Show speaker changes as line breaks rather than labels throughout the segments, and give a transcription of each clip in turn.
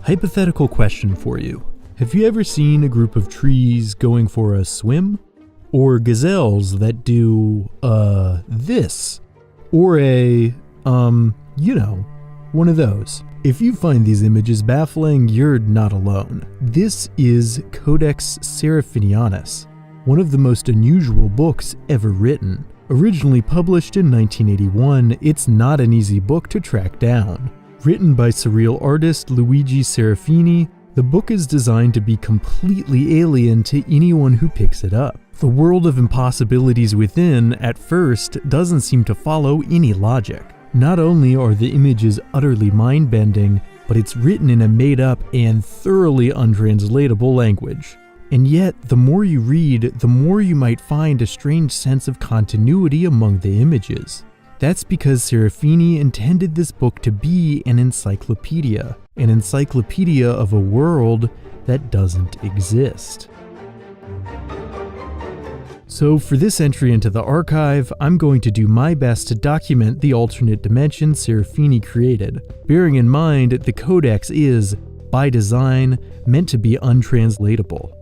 Hypothetical question for you. Have you ever seen a group of trees going for a swim? Or gazelles that do, this? Or one of those. If you find these images baffling, you're not alone. This is Codex Seraphinianus, one of the most unusual books ever written. Originally published in 1981, it's not an easy book to track down. Written by surreal artist Luigi Serafini, the book is designed to be completely alien to anyone who picks it up. The world of impossibilities within, at first, doesn't seem to follow any logic. Not only are the images utterly mind-bending, but it's written in a made-up and thoroughly untranslatable language. And yet, the more you read, the more you might find a strange sense of continuity among the images. That's because Serafini intended this book to be an encyclopedia of a world that doesn't exist. So for this entry into the archive, I'm going to do my best to document the alternate dimension Serafini created, bearing in mind the Codex is, by design, meant to be untranslatable.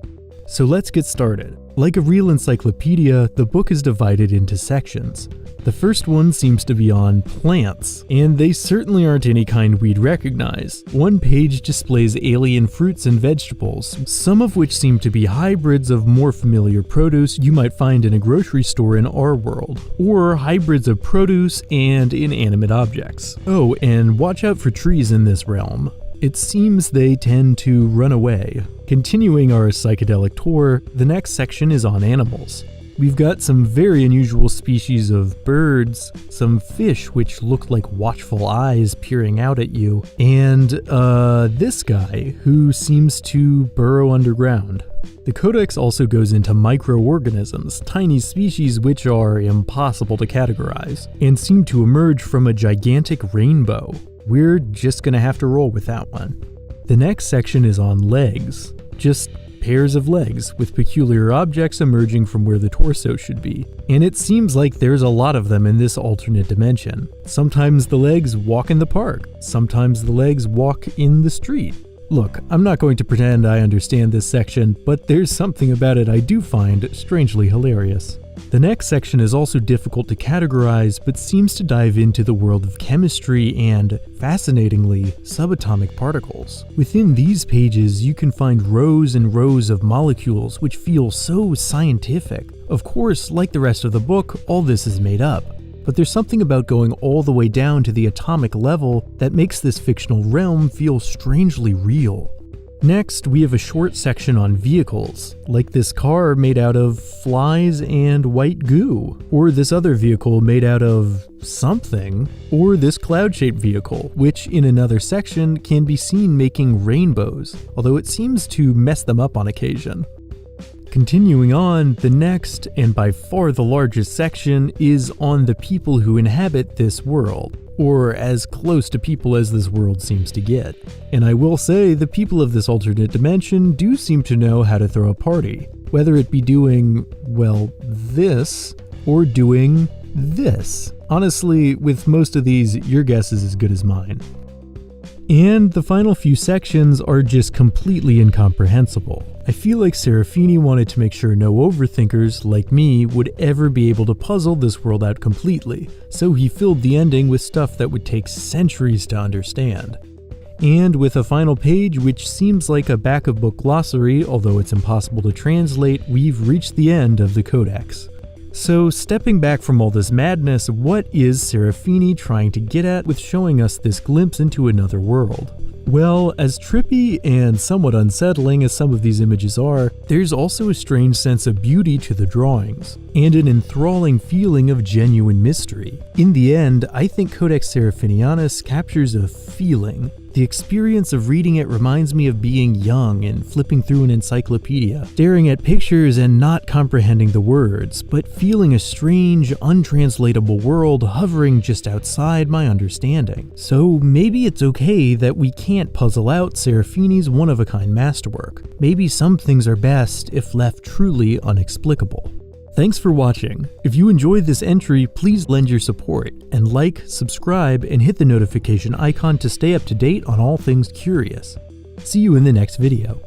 So let's get started. Like a real encyclopedia, the book is divided into sections. The first one seems to be on plants, and they certainly aren't any kind we'd recognize. One page displays alien fruits and vegetables, some of which seem to be hybrids of more familiar produce you might find in a grocery store in our world, or hybrids of produce and inanimate objects. Oh, and watch out for trees in this realm. It seems they tend to run away. Continuing our psychedelic tour, the next section is on animals. We've got some very unusual species of birds, some fish which look like watchful eyes peering out at you, and this guy who seems to burrow underground. The Codex also goes into microorganisms, tiny species which are impossible to categorize, and seem to emerge from a gigantic rainbow. We're just gonna have to roll with that one. The next section is on legs. Just pairs of legs with peculiar objects emerging from where the torso should be. And it seems like there's a lot of them in this alternate dimension. Sometimes the legs walk in the park. Sometimes the legs walk in the street. Look, I'm not going to pretend I understand this section, but there's something about it I do find strangely hilarious. The next section is also difficult to categorize, but seems to dive into the world of chemistry and, fascinatingly, subatomic particles. Within these pages, you can find rows and rows of molecules which feel so scientific. Of course, like the rest of the book, all this is made up. But there's something about going all the way down to the atomic level that makes this fictional realm feel strangely real. Next, we have a short section on vehicles, like this car made out of flies and white goo, or this other vehicle made out of something, or this cloud-shaped vehicle, which in another section can be seen making rainbows, although it seems to mess them up on occasion. Continuing on, the next, and by far the largest section, is on the people who inhabit this world, or as close to people as this world seems to get. And I will say, the people of this alternate dimension do seem to know how to throw a party, whether it be doing, well, this, or doing this. Honestly, with most of these, your guess is as good as mine. And the final few sections are just completely incomprehensible. I feel like Serafini wanted to make sure no overthinkers, like me, would ever be able to puzzle this world out completely, so he filled the ending with stuff that would take centuries to understand. And with a final page which seems like a back-of-book glossary, although it's impossible to translate, we've reached the end of the Codex. So, stepping back from all this madness, what is Serafini trying to get at with showing us this glimpse into another world? Well, as trippy and somewhat unsettling as some of these images are, there's also a strange sense of beauty to the drawings, and an enthralling feeling of genuine mystery. In the end, I think Codex Seraphinianus captures a feeling. The experience of reading it reminds me of being young and flipping through an encyclopedia, staring at pictures and not comprehending the words, but feeling a strange, untranslatable world hovering just outside my understanding. So maybe it's okay that we can't puzzle out Serafini's one-of-a-kind masterwork. Maybe some things are best if left truly unexplicable. Thanks for watching. If you enjoyed this entry, please lend your support, and like, subscribe, and hit the notification icon to stay up to date on all things curious. See you in the next video.